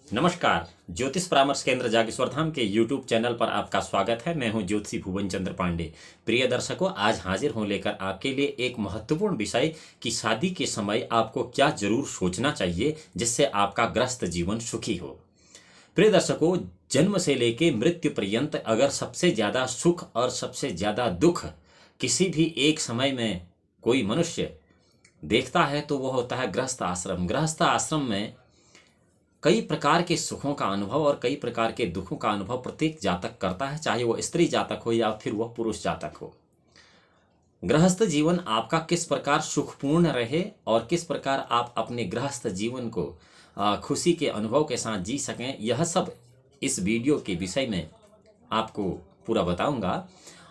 नमस्कार। ज्योतिष परामर्श केंद्र जागेश्वर धाम के YouTube चैनल पर आपका स्वागत है। मैं हूं ज्योतिषी भुवन चंद्र पांडे। प्रिय दर्शकों, आज हाजिर हूं लेकर आपके लिए एक महत्वपूर्ण विषय कि शादी के समय आपको क्या जरूर सोचना चाहिए जिससे आपका गृहस्थ जीवन सुखी हो। प्रिय दर्शकों, जन्म से लेके मृत्यु पर्यंत अगर सबसे ज्यादा सुख और सबसे ज्यादा दुख किसी भी एक समय में कोई मनुष्य देखता है तो वह होता है गृहस्थ आश्रम। गृहस्थ आश्रम में कई प्रकार के सुखों का अनुभव और कई प्रकार के दुखों का अनुभव प्रत्येक जातक करता है, चाहे वह स्त्री जातक हो या फिर वह पुरुष जातक हो। गृहस्थ जीवन आपका किस प्रकार सुखपूर्ण रहे और किस प्रकार आप अपने गृहस्थ जीवन को खुशी के अनुभव के साथ जी सकें, यह सब इस वीडियो के विषय में आपको पूरा बताऊंगा।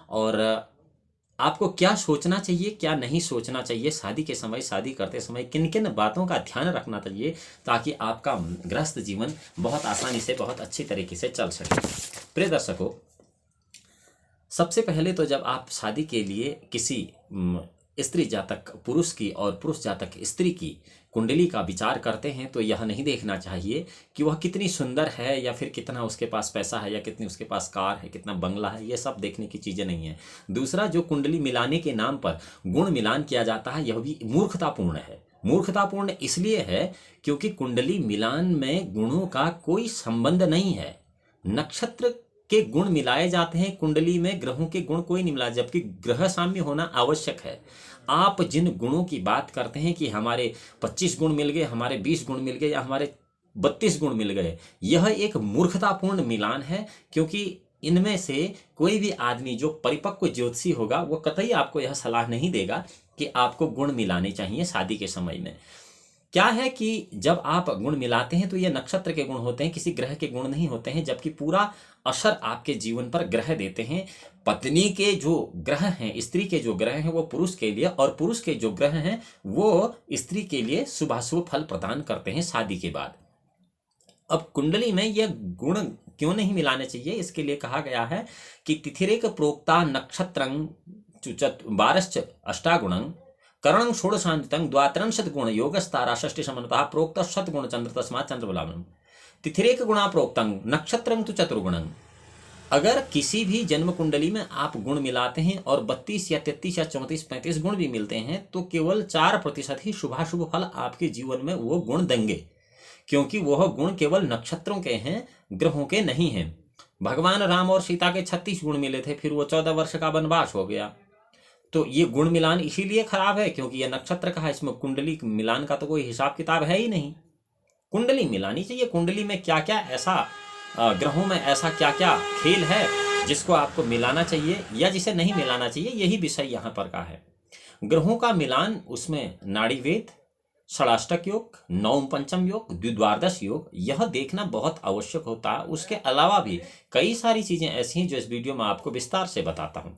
और आपको क्या सोचना चाहिए, क्या नहीं सोचना चाहिए शादी के समय, शादी करते समय किन किन बातों का ध्यान रखना चाहिए ताकि आपका गृहस्थ जीवन बहुत आसानी से, बहुत अच्छी तरीके से चल सके। प्रिय दर्शकों, सबसे पहले तो जब आप शादी के लिए किसी स्त्री जातक पुरुष की और पुरुष जातक स्त्री की कुंडली का विचार करते हैं तो यह नहीं देखना चाहिए कि वह कितनी सुंदर है या फिर कितना उसके पास पैसा है या कितनी उसके पास कार है, कितना बंगला है, ये सब देखने की चीज़ें नहीं है। दूसरा, जो कुंडली मिलाने के नाम पर गुण मिलान किया जाता है यह भी मूर्खतापूर्ण है। मूर्खतापूर्ण इसलिए है क्योंकि कुंडली मिलान में गुणों का कोई संबंध नहीं है। नक्षत्र के गुण मिलाए जाते हैं, कुंडली में ग्रहों के गुण कोई नहीं मिला, जबकि ग्रह साम्य होना आवश्यक है। आप जिन गुणों की बात करते हैं कि हमारे 25 गुण मिल गए, हमारे 20 गुण मिल गए या हमारे 32 गुण मिल गए, यह एक मूर्खतापूर्ण मिलान है। क्योंकि इनमें से कोई भी आदमी जो परिपक्व ज्योतिषी होगा वो कतई आपको यह सलाह नहीं देगा कि आपको गुण मिलाने चाहिए शादी के समय में। क्या है कि जब आप गुण मिलाते हैं तो ये नक्षत्र के गुण होते हैं, किसी ग्रह के गुण नहीं होते हैं, जबकि पूरा असर आपके जीवन पर ग्रह देते हैं। पत्नी के जो ग्रह हैं, स्त्री के जो ग्रह हैं वो पुरुष के लिए, और पुरुष के जो ग्रह हैं वो स्त्री के लिए शुभाशुभ फल प्रदान करते हैं शादी के बाद। अब कुंडली में यह गुण क्यों नहीं मिलाने चाहिए, इसके लिए कहा गया है कि तिथिरेक प्रोक्ता नक्षत्रं 12 अष्टागुणं करणं षोडशान्वितं द्वात्रिंशत् गुण योगस्तारा षष्ठी समन्वतः प्रोक्त शतगुण चंद्र तस्मात् चंद्रबलावनम तिथिरेक गुणा प्रोक्तं नक्षत्रं तु चतुर्गुणं। अगर किसी भी जन्म कुंडली में आप गुण मिलाते हैं और 32 या 33 या 34 35 गुण भी मिलते हैं तो केवल 4% ही शुभाशुभ फल आपके जीवन में वो गुण देंगे, क्योंकि वह गुण केवल नक्षत्रों के हैं, ग्रहों के नहीं हैं। भगवान राम और सीता के 36 गुण मिले थे, फिर वो 14 वर्ष का वनवास हो गया। तो ये गुण मिलान इसीलिए खराब है क्योंकि ये नक्षत्र का है, इसमें कुंडली मिलान का तो कोई हिसाब किताब है ही नहीं। कुंडली मिलानी चाहिए। कुंडली में क्या क्या ऐसा ग्रहों में ऐसा क्या क्या खेल है जिसको आपको मिलाना चाहिए या जिसे नहीं मिलाना चाहिए, यही विषय यहाँ पर का है। ग्रहों का मिलान, उसमें नाड़ीवेद, षडाष्टक योग, नवम पंचम योग, द्विद्वादश योग, यह देखना बहुत आवश्यक होता है। उसके अलावा भी कई सारी चीजें ऐसी हैं जो इस वीडियो में आपको विस्तार से बताता हूं।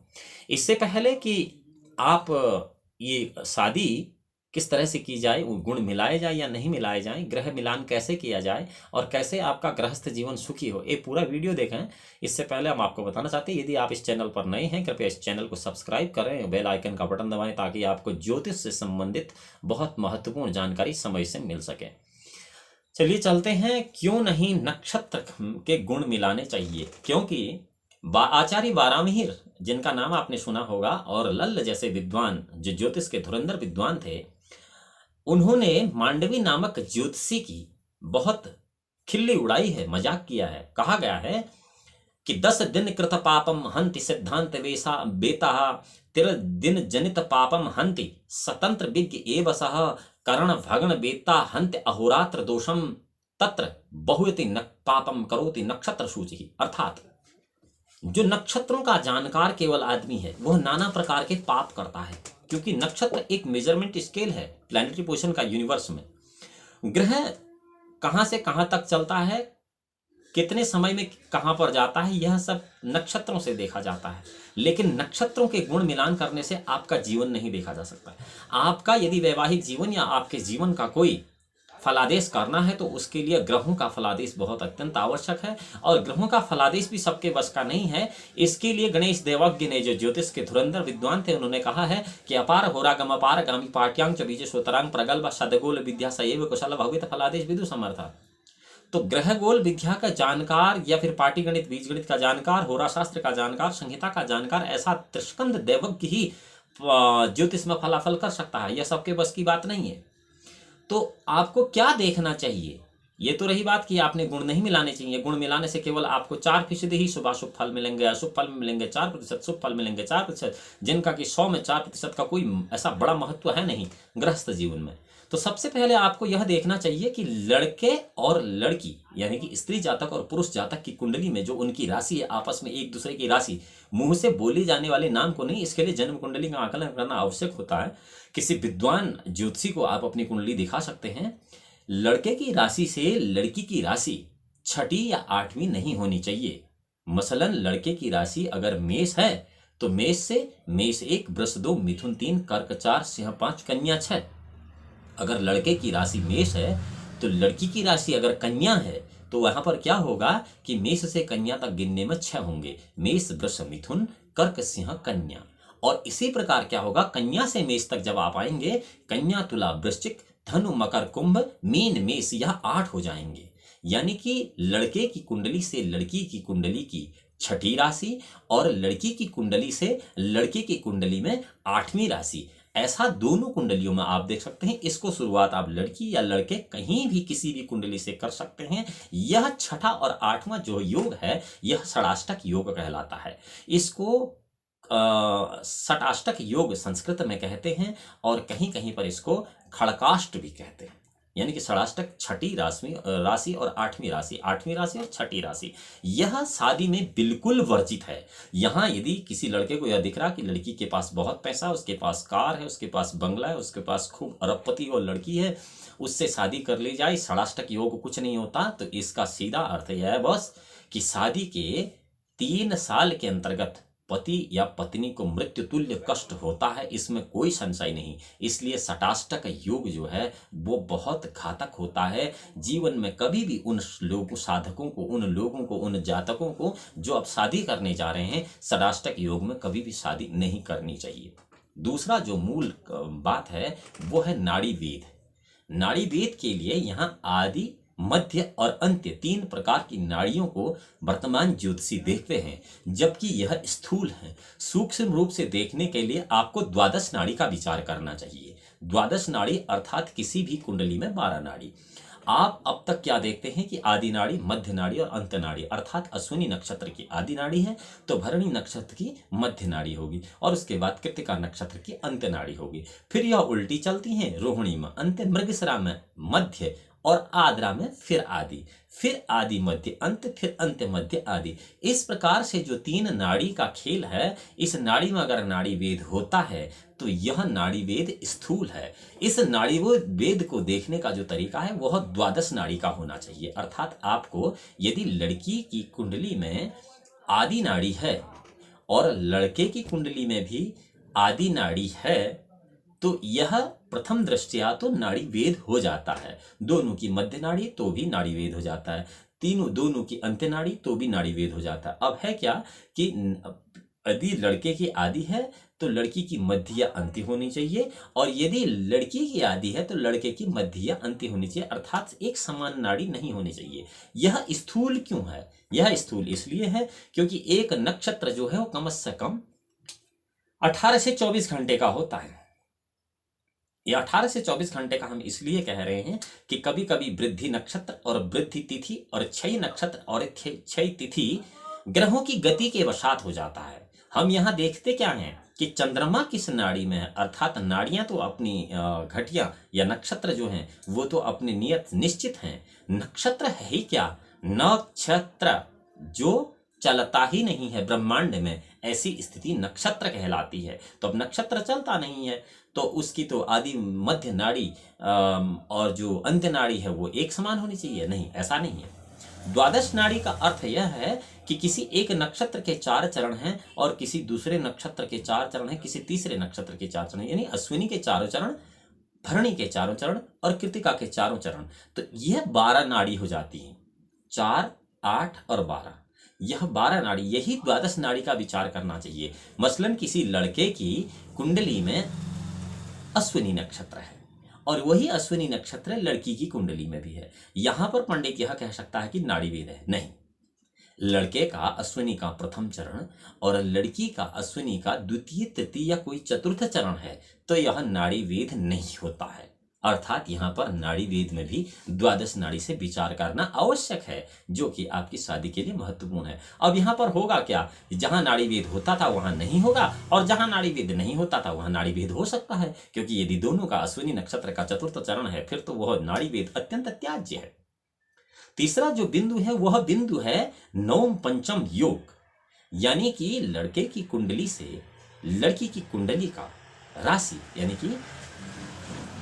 इससे पहले कि आप ये शादी किस तरह से की जाए, वो गुण मिलाए जाए या नहीं मिलाए जाए, ग्रह मिलान कैसे किया जाए और कैसे आपका गृहस्थ जीवन सुखी हो, ये पूरा वीडियो देखें। इससे पहले हम आपको बताना चाहते हैं, यदि आप इस चैनल पर नए हैं कृपया इस चैनल को सब्सक्राइब करें, बेल आइकन का बटन दबाएं ताकि आपको ज्योतिष से संबंधित बहुत महत्वपूर्ण जानकारी समय से मिल सके। चलिए चलते हैं, क्यों नहीं नक्षत्र के गुण मिलाने चाहिए। क्योंकि आचार्य वारामिहिर, जिनका नाम आपने सुना होगा, और लल्ल जैसे विद्वान जो ज्योतिष के धुरंधर विद्वान थे, उन्होंने मांडवी नामक ज्योतिषी की बहुत खिल्ली उड़ाई है, मजाक किया है। कहा गया है कि 10 दिन कृत पापम हंति सिद्धांत वेसा बेता 13 दिन जनित पापम हंति स्वतंत्र विज्ञ एव सह कर्ण भगन बेता हंति अहोरात्र दोषम तत्र बहुयति पापम करोति नक्षत्र सूचि। अर्थात जो नक्षत्रों का जानकार केवल आदमी है वह नाना प्रकार के पाप करता है, क्योंकि नक्षत्र एक मेजरमेंट स्केल है प्लैनेटरी पोजीशन का यूनिवर्स में। ग्रह कहां से कहां तक चलता है, कितने समय में कहां पर जाता है, यह सब नक्षत्रों से देखा जाता है। लेकिन नक्षत्रों के गुण मिलान करने से आपका जीवन नहीं देखा जा सकता। आपका यदि वैवाहिक जीवन या आपके जीवन का कोई फलादेश करना है तो उसके लिए ग्रहों का फलादेश बहुत अत्यंत आवश्यक है, और ग्रहों का फलादेश भी सबके बस का नहीं है। इसके लिए गणेश देवज्ञ ने, जो ज्योतिष के धुरंधर विद्वान थे, उन्होंने कहा है कि अपार होरागम अपार गामी पाट्यांग च बीज सोतरांग प्रगल्भ सदगोल विद्या सएव कुशल भवित फलादेश विदु समर्थ। तो ग्रहगोल विद्या का जानकार या फिर पाटीगणित बीजगणित का जानकार, होरा शास्त्र का जानकार, संहिता का जानकार, ऐसा त्रिस्कंद दैवज्ञ ही ज्योतिष में फलाफल कर सकता है। यह सबके बस की बात नहीं है। तो आपको क्या देखना चाहिए? ये तो रही बात कि आपने गुण नहीं मिलाने चाहिए। गुण मिलाने से केवल आपको 4% ही शुभाशुभ फल मिलेंगे, अशुभ फल मिलेंगे 4%, शुभ फल मिलेंगे 4%, जिनका कि 100 में 4% का कोई ऐसा बड़ा महत्व है नहीं गृहस्थ जीवन में। तो सबसे पहले आपको यह देखना चाहिए कि लड़के और लड़की यानी कि स्त्री जातक और पुरुष जातक की कुंडली में जो उनकी राशि है, आपस में एक दूसरे की राशि, मुंह से बोली जाने वाले नाम को नहीं, इसके लिए जन्म कुंडली का आकलन करना आवश्यक होता है। किसी विद्वान ज्योतिषी को आप अपनी कुंडली दिखा सकते हैं। लड़के की राशि से लड़की की राशि 6ठी या 8वीं नहीं होनी चाहिए। मसलन लड़के की राशि अगर मेष है तो मेष से मेष 1, वृष 2, मिथुन 3, कर्क 4, सिंह 5, कन्या 6। अगर लड़के की राशि मेष है तो लड़की की राशि अगर कन्या है तो वहां पर क्या होगा कि मेष से कन्या तक गिनने में 6 होंगे, मेष, वृष, मिथुन, कर्क, सिंह, कन्या। और इसी प्रकार क्या होगा, कन्या से मेष तक जब आप आएंगे, कन्या, तुला, वृश्चिक, धनु, मकर, कुंभ, मीन, मेष, यह 8 हो जाएंगे। यानी कि लड़के की कुंडली से लड़की की कुंडली की 6ठी राशि और लड़की की कुंडली से लड़के की कुंडली में 8वीं राशि, ऐसा दोनों कुंडलियों में आप देख सकते हैं। इसको शुरुआत आप लड़की या लड़के कहीं भी किसी भी कुंडली से कर सकते हैं। यह 6ठा और 8वां जो योग है यह षडाष्टक योग कहलाता है। इसको षटाष्टक योग संस्कृत में कहते हैं और कहीं कहीं पर इसको खड़काष्ट भी कहते हैं। यानी कि षडाष्टक 6ठी राशि और 8वीं राशि, 8वीं राशि और 6ठी राशि, यह शादी में बिल्कुल वर्जित है। यहाँ यदि किसी लड़के को यह दिख रहा कि लड़की के पास बहुत पैसा, उसके पास कार है, उसके पास बंगला है, उसके पास खूब अरबपति और लड़की है, उससे शादी कर ली जाए, षडाष्टक योग कुछ नहीं होता, तो इसका सीधा अर्थ यह है बस कि शादी के 3 साल के अंतर्गत पति या पत्नी को मृत्यु तुल्य कष्ट होता है, इसमें कोई संशय नहीं। इसलिए षटाष्टक योग जो है वो बहुत घातक होता है। जीवन में कभी भी उन लोगों, साधकों को, उन लोगों को, उन जातकों को जो अब शादी करने जा रहे हैं, षटाष्टक योग में कभी भी शादी नहीं करनी चाहिए। दूसरा जो मूल बात है वो है नाड़ी वेद। नाड़ी वेद के लिए यहाँ आदि, मध्य और अंत्य 3 प्रकार की नाड़ियों को वर्तमान ज्योतिषी देखते हैं, जबकि यह स्थूल है। सूक्ष्म रूप से देखने के लिए आपको द्वादश नाड़ी का विचार करना चाहिए। द्वादश नाड़ी अर्थात किसी भी कुंडली में 12 नाड़ी। आप अब तक क्या देखते हैं कि आदि नाड़ी, मध्य नाड़ी और अंत नाड़ी, अर्थात अश्विनी नक्षत्र की आदि नाड़ी है तो भरणी नक्षत्र की मध्य नाड़ी होगी और उसके बाद कृत्तिका नक्षत्र की अंत नाड़ी होगी। फिर यह उल्टी चलती हैं, रोहिणी में अंत, मृगशिरा में मध्य और आद्रा में फिर आदि मध्य अंत, फिर अंत मध्य आदि। इस प्रकार से जो 3 नाड़ी का खेल है, इस नाड़ी में अगर नाड़ी वेद होता है तो यह नाड़ी वेद स्थूल है। इस नाड़ी वेद को देखने का जो तरीका है वह द्वादश नाड़ी का होना चाहिए। अर्थात आपको यदि लड़की की कुंडली में आदि नाड़ी है और लड़के की कुंडली में भी आदि नाड़ी है तो यह प्रथम दृष्टया तो नाड़ी वेद हो जाता है। दोनों की मध्य नाड़ी तो भी नाड़ी वेद हो जाता है, दोनों की अंत्य नाड़ी तो भी नाड़ी वेद हो जाता है। अब है क्या कि यदि लड़के की आदि है तो लड़की की मध्य या अंत्य होनी चाहिए, और यदि लड़की की आदि है तो लड़के की मध्य या अंत्य होनी चाहिए, अर्थात एक समान नाड़ी नहीं होनी चाहिए। यह स्थूल क्यों है? यह स्थूल इसलिए है क्योंकि एक नक्षत्र जो है वो कम से कम 18 से 24 घंटे का होता है। ये 18 से 24 घंटे का हम इसलिए कह रहे हैं कि कभी कभी वृद्धि नक्षत्र और वृद्धि तिथि और क्षय नक्षत्र और क्षय तिथि ग्रहों की गति के वशात हो जाता है। हम यहाँ देखते क्या हैं कि चंद्रमा किस नाड़ी में है, अर्थात नाड़ियां तो अपनी घटिया या नक्षत्र जो हैं वो तो अपनी नियत निश्चित हैं। नक्षत्र है ही क्या, नक्षत्र जो चलता ही नहीं है ब्रह्मांड में, ऐसी स्थिति नक्षत्र कहलाती है। तो अब नक्षत्र चलता नहीं है तो उसकी तो आदि मध्य नाड़ी और जो अंत्य नाड़ी है वो एक समान होनी चाहिए, नहीं, ऐसा नहीं है। द्वादश नाड़ी का अर्थ यह है कि किसी एक नक्षत्र के 4 चरण हैं और किसी दूसरे नक्षत्र के 4 चरण हैं, किसी तीसरे नक्षत्र के 4 चरण, यानी अश्विनी के 4 चरण, भरणी के 4 चरण और कृत्तिका के 4 चरण, तो यह 12 नाड़ी हो जाती है। 4, 8 और 12, यह 12 नाड़ी, यही द्वादश नाड़ी का विचार करना चाहिए। मसलन किसी लड़के की कुंडली में अश्विनी नक्षत्र है और वही अश्विनी नक्षत्र लड़की की कुंडली में भी है। यहां पर पंडित यह कह सकता है कि नाड़ी वेद है, नहीं। लड़के का अश्विनी का प्रथम चरण और लड़की का अश्विनी का द्वितीय, तृतीय या कोई चतुर्थ चरण है तो यह नाड़ी वेद नहीं होता है। अर्थात यहाँ पर नाड़ी वेद में भी द्वादश नाड़ी से विचार करना आवश्यक है, जो कि आपकी शादी के लिए महत्वपूर्ण है। अब यहाँ पर होगा क्या, जहां नाड़ी वेद होता था वहां नहीं होगा, और जहां नाड़ी वेद नहीं होता था वहां नाड़ी वेद हो सकता है, क्योंकि यदि दोनों का अश्विनी नक्षत्र का चतुर्थ चरण है फिर तो वह नाड़ी वेद अत्यंत त्याज्य है। तीसरा जो बिंदु है वह बिंदु है नवम पंचम योग, यानी कि लड़के की कुंडली से लड़की की कुंडली का राशि, यानी कि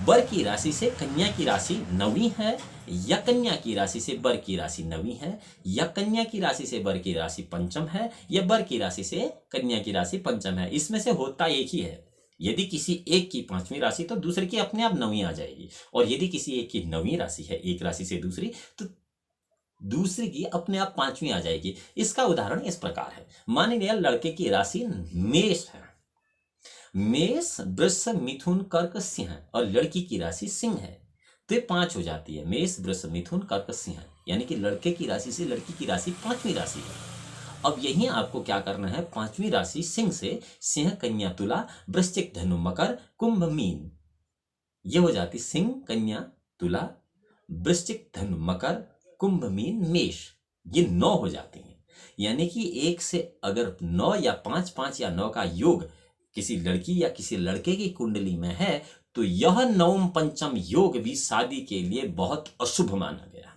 वर की राशि से कन्या की राशि नवीं है, या कन्या की राशि से वर की राशि नवीं है, या कन्या की राशि से वर की राशि पंचम है, या वर की राशि से कन्या की राशि पंचम है। इसमें से होता एक ही है। यदि किसी एक की पांचवी राशि तो दूसरे की अपने आप नवीं आ जाएगी, और यदि किसी एक की नवीं राशि है एक राशि से दूसरी तो दूसरी की अपने आप पांचवी आ जाएगी। इसका उदाहरण इस प्रकार है, मान लिया लड़के की राशि मेष है, मेष वृष मिथुन कर्क सिंह, और लड़की की राशि सिंह है, तो 5 हो जाती है। मेष वृष मिथुन कर्क सिंह, यानी कि लड़के की राशि से लड़की की राशि पांचवी राशि है। अब यही आपको क्या करना है, पांचवी राशि सिंह से सिंह कन्या तुला वृश्चिक धनु मकर कुंभ मीन, ये हो जाती सिंह कन्या तुला वृश्चिक धनु मकर कुंभ मीन मेष, ये 9 हो जाती हैं। यानी कि एक से अगर 9 या 5, 5 या 9 का योग किसी लड़की या किसी लड़के की कुंडली में है तो यह नवम पंचम योग भी शादी के लिए बहुत अशुभ माना गया।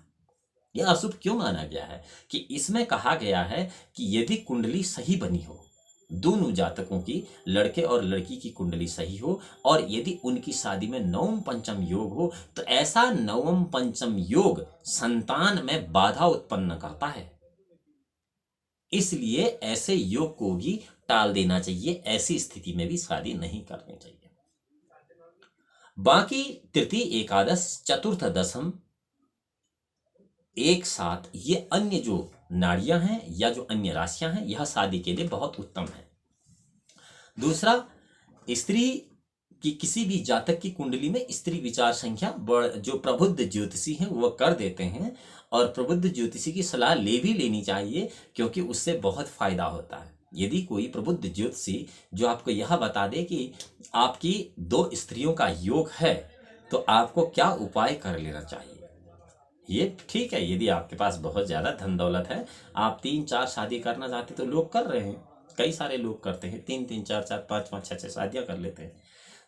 यह अशुभ क्यों माना गया है कि इसमें कहा गया है कि यदि कुंडली सही बनी हो, दोनों जातकों की, लड़के और लड़की की कुंडली सही हो, और यदि उनकी शादी में नवम पंचम योग हो तो ऐसा नवम पंचम योग संतान में बाधा उत्पन्न करता है। इसलिए ऐसे योग को भी टाल देना चाहिए, ऐसी स्थिति में भी शादी नहीं करनी चाहिए। बाकी तृतीय, एकादश, चतुर्थ, दशम एक साथ ये अन्य जो नाड़ियां हैं या जो अन्य राशियां हैं यह शादी के लिए बहुत उत्तम है। दूसरा, स्त्री की किसी भी जातक की कुंडली में स्त्री विचार संख्या जो प्रबुद्ध ज्योतिषी हैं वह कर देते हैं, और प्रबुद्ध ज्योतिषी की सलाह ले भी लेनी चाहिए, क्योंकि उससे बहुत फायदा होता है। यदि कोई प्रबुद्ध ज्योतिषी जो आपको यह बता दे कि आपकी 2 स्त्रियों का योग है तो आपको क्या उपाय कर लेना चाहिए, ये ठीक है। यदि आपके पास बहुत ज्यादा धन दौलत है, आप 3-4 शादी करना चाहते तो लोग कर रहे हैं, कई सारे लोग करते हैं, 3-3, 4-4, 5-5, 6-6 शादियां कर लेते हैं,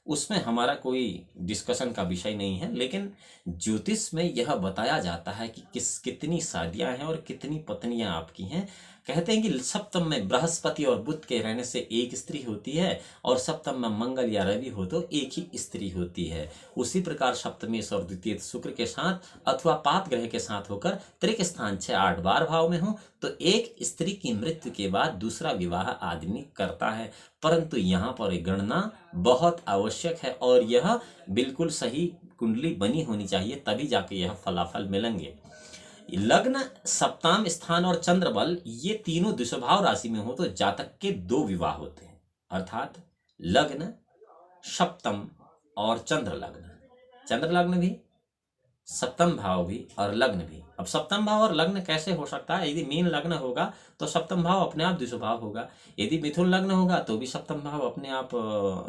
उसमें हमारा कोई डिस्कशन का विषय नहीं है। लेकिन ज्योतिष में यह बताया जाता है कि कितनी शादियां हैं और कितनी पत्नियां आपकी हैं। कहते हैं कि सप्तम में बृहस्पति और बुध के रहने से एक स्त्री होती है, और सप्तम में मंगल या रवि हो तो एक ही स्त्री होती है। उसी प्रकार सप्तमेश और द्वितीय शुक्र के साथ अथवा पाप ग्रह के साथ होकर त्रिक स्थान 6-8 12 भाव में हो तो एक स्त्री की मृत्यु के बाद दूसरा विवाह आदमी करता है। परंतु यहाँ पर गणना बहुत आवश्यक है, और यह बिल्कुल सही कुंडली बनी होनी चाहिए, तभी जाके यह फलाफल मिलेंगे। लग्न, सप्तम स्थान और चंद्र बल ये तीनों दुष्भाव राशि में हो तो जातक के 2 विवाह होते हैं, अर्थात लग्न, सप्तम और चंद्र लग्न, चंद्र लग्न भी, सप्तम भाव भी और लग्न भी। अब सप्तम भाव और लग्न कैसे हो सकता है, यदि मीन लग्न होगा तो सप्तम भाव अपने आप द्विषभाव होगा, यदि मिथुन लग्न होगा तो भी सप्तम भाव अपने आप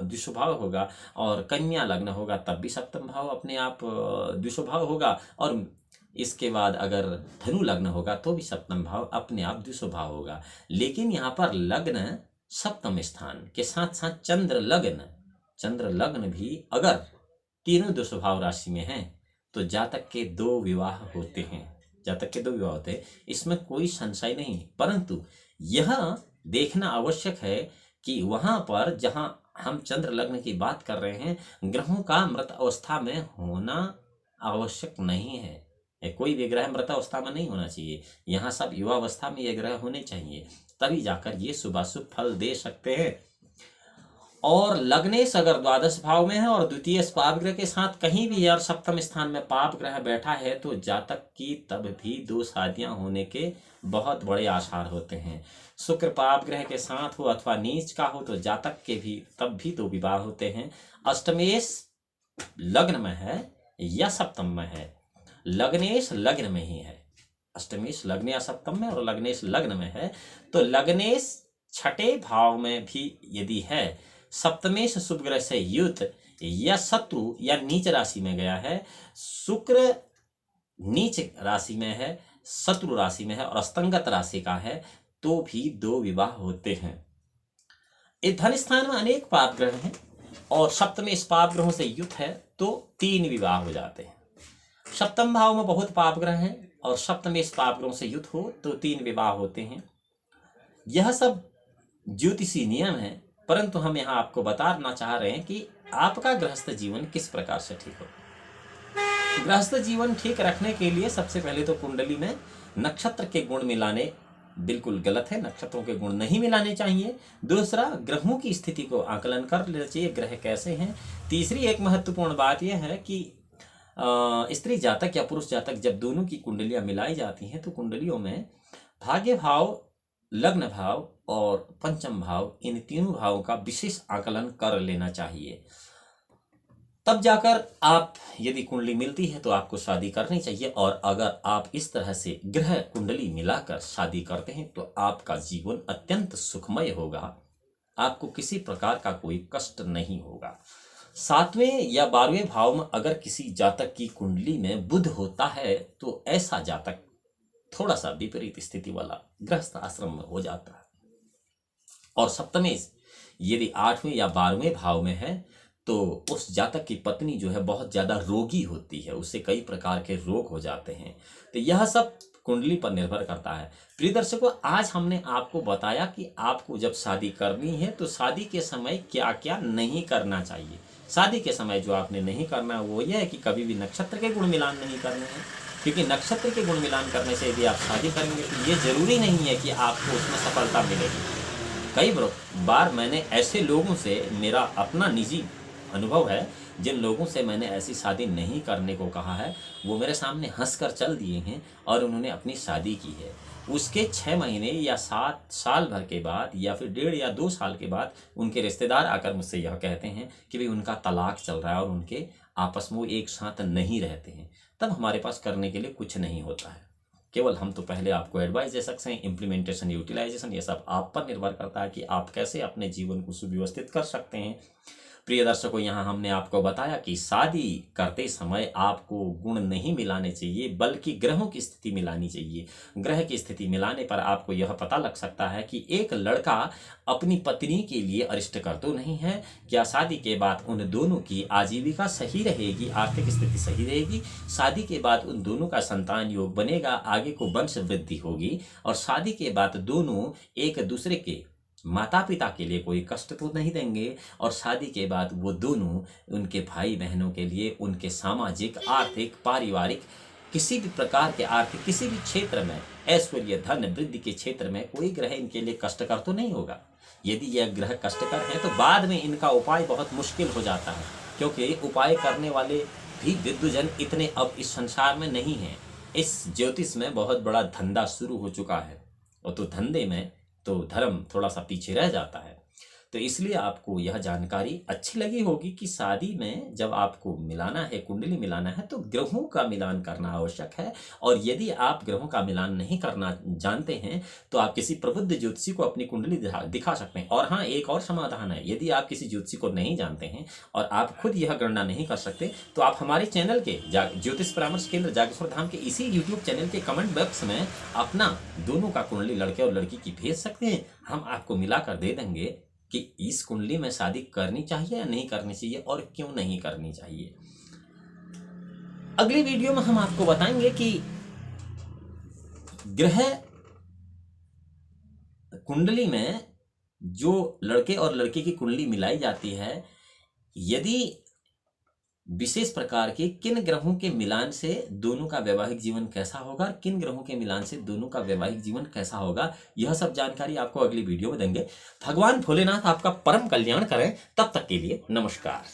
द्विषभाव होगा, और कन्या लग्न होगा तब भी सप्तम भाव अपने आप द्विषभाव होगा, और इसके बाद अगर धनु लग्न होगा तो भी सप्तम भाव अपने आप द्विषभाव होगा। लेकिन यहाँ पर लग्न सप्तम स्थान के साथ साथ चंद्र लग्न भी अगर तीनों द्विषभाव राशि में हैं तो जातक के 2 विवाह होते हैं, जातक के 2 विवाह होते हैं, इसमें कोई संशय नहीं। परंतु यह देखना आवश्यक है कि वहां पर जहां हम चंद्र लग्न की बात कर रहे हैं, ग्रहों का मृत अवस्था में होना आवश्यक नहीं है। कोई भी ग्रह मृत अवस्था में नहीं होना चाहिए, यहाँ सब युवा अवस्था में ये ग्रह होने चाहिए, तभी जाकर ये शुभाशुभ फल दे सकते हैं। और लग्नेश अगर द्वादश भाव में है और द्वितीय पाप ग्रह के साथ कहीं भी और सप्तम स्थान में पाप ग्रह बैठा है तो जातक की तब भी 2 शादियां होने के बहुत बड़े आसार होते हैं। शुक्र पाप ग्रह के साथ हो अथवा नीच का हो तो जातक के भी तब भी 2 विवाह होते हैं। अष्टमेश लग्न में है या सप्तम में है, लग्नेश लग्न में ही है, अष्टमेश लग्न या सप्तम में और लग्नेश लग्न में है, तो लग्नेश छठे भाव में भी यदि है, सप्तमेश शुभ ग्रह से युक्त या शत्रु या नीच राशि में गया है, शुक्र नीच राशि में है, शत्रु राशि में है और अस्तंगत राशि का है, तो भी 2 विवाह होते हैं। इस धन स्थान में अनेक पाप ग्रह हैं और सप्तम इस पाप ग्रहों से युक्त है तो 3 विवाह हो जाते हैं। सप्तम भाव में बहुत पाप ग्रह हैं और सप्तम इस पाप ग्रहों से युक्त हो तो 3 विवाह होते हैं। यह सब ज्योतिषी नियम है, परंतु हम यहाँ आपको बताना चाह रहे हैं कि आपका गृहस्थ जीवन किस प्रकार से ठीक हो। गृहस्थ जीवन ठीक रखने के लिए सबसे पहले तो कुंडली में नक्षत्र के गुण मिलाने बिल्कुल गलत है, नक्षत्रों के गुण नहीं मिलाने चाहिए। दूसरा, ग्रहों की स्थिति को आकलन कर लेना चाहिए, ग्रह कैसे हैं। तीसरी एक महत्वपूर्ण बात यह है कि स्त्री जातक या पुरुष जातक जब दोनों की कुंडलियां मिलाई जाती हैं तो कुंडलियों में भाग्य भाव, लग्न भाव और पंचम भाव, इन तीनों भावों का विशेष आकलन कर लेना चाहिए। तब जाकर आप यदि कुंडली मिलती है तो आपको शादी करनी चाहिए। और अगर आप इस तरह से ग्रह कुंडली मिलाकर शादी करते हैं तो आपका जीवन अत्यंत सुखमय होगा, आपको किसी प्रकार का कोई कष्ट नहीं होगा। 7वें या 12वें भाव में अगर किसी जातक की कुंडली में बुध होता है तो ऐसा जातक थोड़ा सा विपरीत स्थिति वाला गृहस्थ आश्रम में हो जाता है। और सप्तमेश यदि 8वें या 12वें भाव में है तो उस जातक की पत्नी जो है बहुत ज्यादा रोगी होती है, उससे कई प्रकार के रोग हो जाते हैं। तो यह सब कुंडली पर निर्भर करता है। प्रिय दर्शकों, आज हमने आपको बताया कि आपको जब शादी करनी है तो शादी के समय क्या क्या नहीं करना चाहिए। शादी के समय जो आपने नहीं करना है वो यह है कि कभी भी नक्षत्र के गुण मिलान नहीं करने हैं, क्योंकि नक्षत्र के गुण मिलान करने से यदि आप शादी करेंगे तो ये जरूरी नहीं है कि आपको उसमें सफलता मिलेगी। कई बार मैंने ऐसे लोगों से, मेरा अपना निजी अनुभव है, जिन लोगों से मैंने ऐसी शादी नहीं करने को कहा है वो मेरे सामने हंसकर चल दिए हैं और उन्होंने अपनी शादी की है। उसके 6 महीने या 7 साल भर के बाद या फिर 1.5 या 2 साल के बाद उनके रिश्तेदार आकर मुझसे यह कहते हैं कि भाई उनका तलाक चल रहा है और उनके आपस में वो एक साथ नहीं रहते हैं। तब हमारे पास करने के लिए कुछ नहीं होता है, केवल हम तो पहले आपको एडवाइस दे सकते हैं। इम्प्लीमेंटेशन, यूटिलाइजेशन, ये सब आप पर निर्भर करता है कि आप कैसे अपने जीवन को सुव्यवस्थित कर सकते हैं। प्रिय दर्शकों, यहाँ हमने आपको बताया कि शादी करते समय आपको गुण नहीं मिलाने चाहिए बल्कि ग्रहों की स्थिति मिलानी चाहिए। ग्रह की स्थिति मिलाने पर आपको यह पता लग सकता है कि एक लड़का अपनी पत्नी के लिए अरिष्टकर तो नहीं है, क्या शादी के बाद उन दोनों की आजीविका सही रहेगी, आर्थिक स्थिति सही रहेगी, शादी के बाद उन दोनों का संतान योग बनेगा, आगे को वंश वृद्धि होगी और शादी के बाद दोनों एक दूसरे के माता पिता के लिए कोई कष्ट तो नहीं देंगे और शादी के बाद वो दोनों उनके भाई बहनों के लिए उनके सामाजिक, आर्थिक, पारिवारिक, किसी भी प्रकार के आर्थिक किसी भी क्षेत्र में, ऐश्वर्य, धन वृद्धि के क्षेत्र में कोई ग्रह इनके लिए कष्टकर तो नहीं होगा। यदि यह ग्रह कष्टकर है तो बाद में इनका उपाय बहुत मुश्किल हो जाता है, क्योंकि उपाय करने वाले भी विद्वजन इतने अब इस संसार में नहीं हैं। इस ज्योतिष में बहुत बड़ा धंधा शुरू हो चुका है और तो धंधे में तो धर्म थोड़ा सा पीछे रह जाता है। तो इसलिए आपको यह जानकारी अच्छी लगी होगी कि शादी में जब आपको मिलाना है, कुंडली मिलाना है, तो ग्रहों का मिलान करना आवश्यक है। और यदि आप ग्रहों का मिलान नहीं करना जानते हैं तो आप किसी प्रबुद्ध ज्योतिषी को अपनी कुंडली दिखा सकते हैं। और हाँ, एक और समाधान है, यदि आप किसी ज्योतिषी को नहीं जानते हैं और आप खुद यह गणना नहीं कर सकते तो आप हमारे चैनल के ज्योतिष परामर्श केंद्र जागेश्वर धाम के इसी यूट्यूब चैनल के कमेंट बॉक्स में अपना दोनों का कुंडली, लड़के और लड़की की, भेज सकते हैं। हम आपको मिलाकर दे देंगे कि इस कुंडली में शादी करनी चाहिए या नहीं करनी चाहिए और क्यों नहीं करनी चाहिए। अगली वीडियो में हम आपको बताएंगे कि ग्रह कुंडली में जो लड़के और लड़की की कुंडली मिलाई जाती है, यदि विशेष प्रकार के किन ग्रहों के मिलान से दोनों का वैवाहिक जीवन कैसा होगा, किन ग्रहों के मिलान से दोनों का वैवाहिक जीवन कैसा होगा, यह सब जानकारी आपको अगली वीडियो में देंगे। भगवान भोलेनाथ आपका परम कल्याण करें। तब तक के लिए नमस्कार।